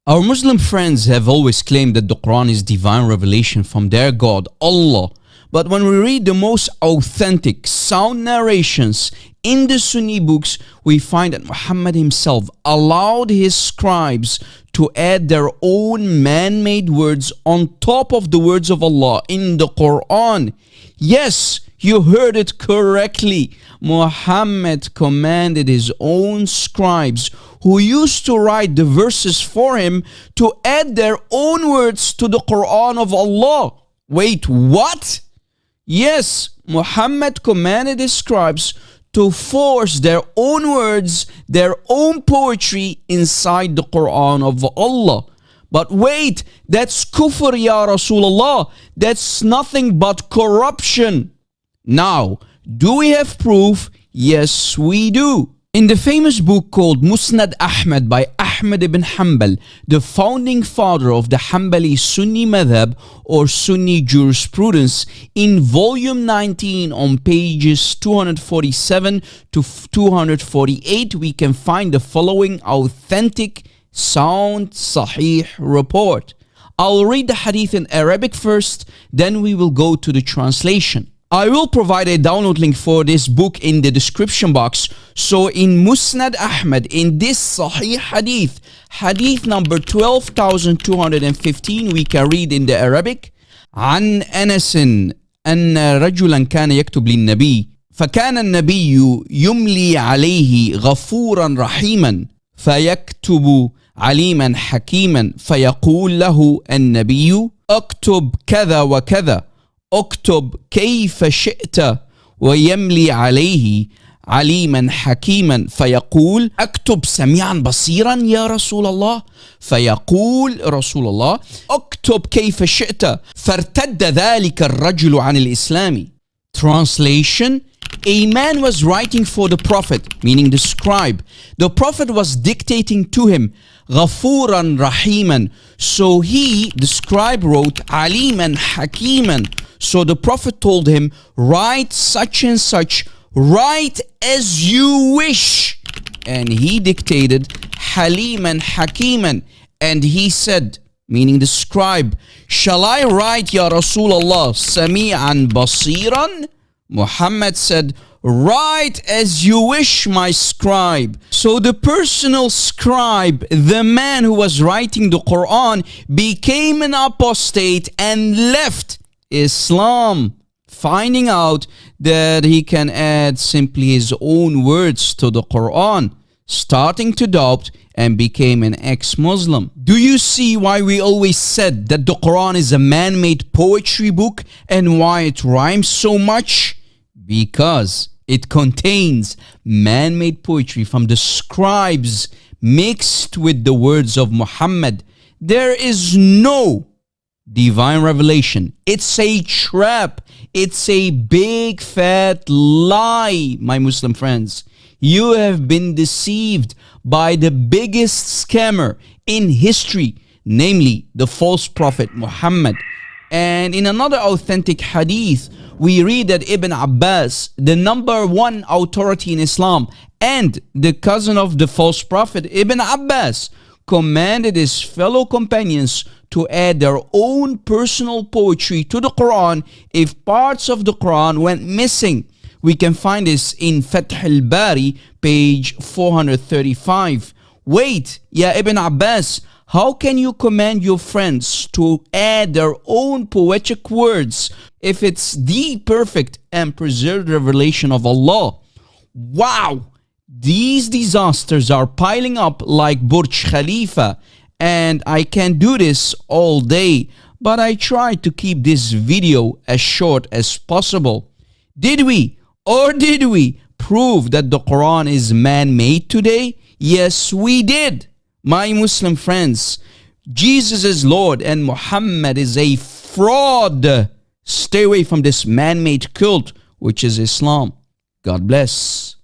Our Muslim friends have always claimed that the Quran is divine revelation from their God, Allah. But when we read the most authentic, sound narrations in the Sunni books, we find that Muhammad himself allowed his scribes to add their own man-made words on top of the words of Allah in the Quran. Yes, you heard it correctly. Muhammad commanded his own scribes who used to write the verses for him to add their own words to the Quran of Allah. Wait, what? Yes, Muhammad commanded his scribes to force their own words, their own poetry inside the Quran of Allah. But wait, that's kufr, ya Rasulullah. That's nothing but corruption. Now, do we have proof? Yes, we do. In the famous book called Musnad Ahmad by Ahmad ibn Hanbal, the founding father of the Hanbali Sunni Madhab or Sunni jurisprudence, in volume 19 on pages 247 to 248, we can find the following authentic, sound, sahih report. I'll read the hadith in Arabic first, then we will go to the translation. I will provide a download link for this book in the description box. So in Musnad Ahmad, in this Sahih Hadith, Hadith number 12,215, we can read in the Arabic. عن أنس أن رجلا كان يكتب للنبي فكان النبي يملي عليه غفورا رحيما فيكتب عليما حكيما فيقول له النبي اكتب كذا وكذا اكتب كيف شئت ويملي عليه عليما حكيما فيقول اكتب سميعا بصيرا يا رسول الله فيقول رسول الله اكتب كيف شئت فارتد ذلك الرجل عن الإسلام. Translation: A man was writing for the Prophet, meaning the scribe. The Prophet was dictating to him, Ghafuran Rahiman. So he, the scribe, wrote Aliman Hakiman. So the Prophet told him, write such and such, write as you wish. And he dictated Haliman Hakiman. And he said, meaning the scribe, shall I write, Ya Rasulullah, Sami'an Basiran? Muhammad said, write as you wish, my scribe. So the personal scribe, the man who was writing the Quran, became an apostate and left Islam, finding out that he can add simply his own words to the Quran, starting to doubt, and became an ex-Muslim. Do you see why we always said that the Quran is a man-made poetry book and why it rhymes so much? Because it contains man-made poetry from the scribes mixed with the words of Muhammad. There is no divine revelation. It's a trap. It's a big fat lie, my Muslim friends. You have been deceived by the biggest scammer in history, namely the false prophet Muhammad. And in another authentic hadith, we read that Ibn Abbas, the number one authority in Islam and the cousin of the false prophet Ibn Abbas, commanded his fellow companions to add their own personal poetry to the Quran if parts of the Quran went missing. We can find this in Fath al-Bari, page 435. Wait, Ya Ibn Abbas, how can you command your friends to add their own poetic words if it's the perfect and preserved revelation of Allah? Wow! These disasters are piling up like Burj Khalifa, and I can do this all day, but I try to keep this video as short as possible. Did we prove that the Quran is man-made today? Yes, we did. My Muslim friends, Jesus is Lord and Muhammad is a fraud. Stay away from this man-made cult, which is Islam. God bless.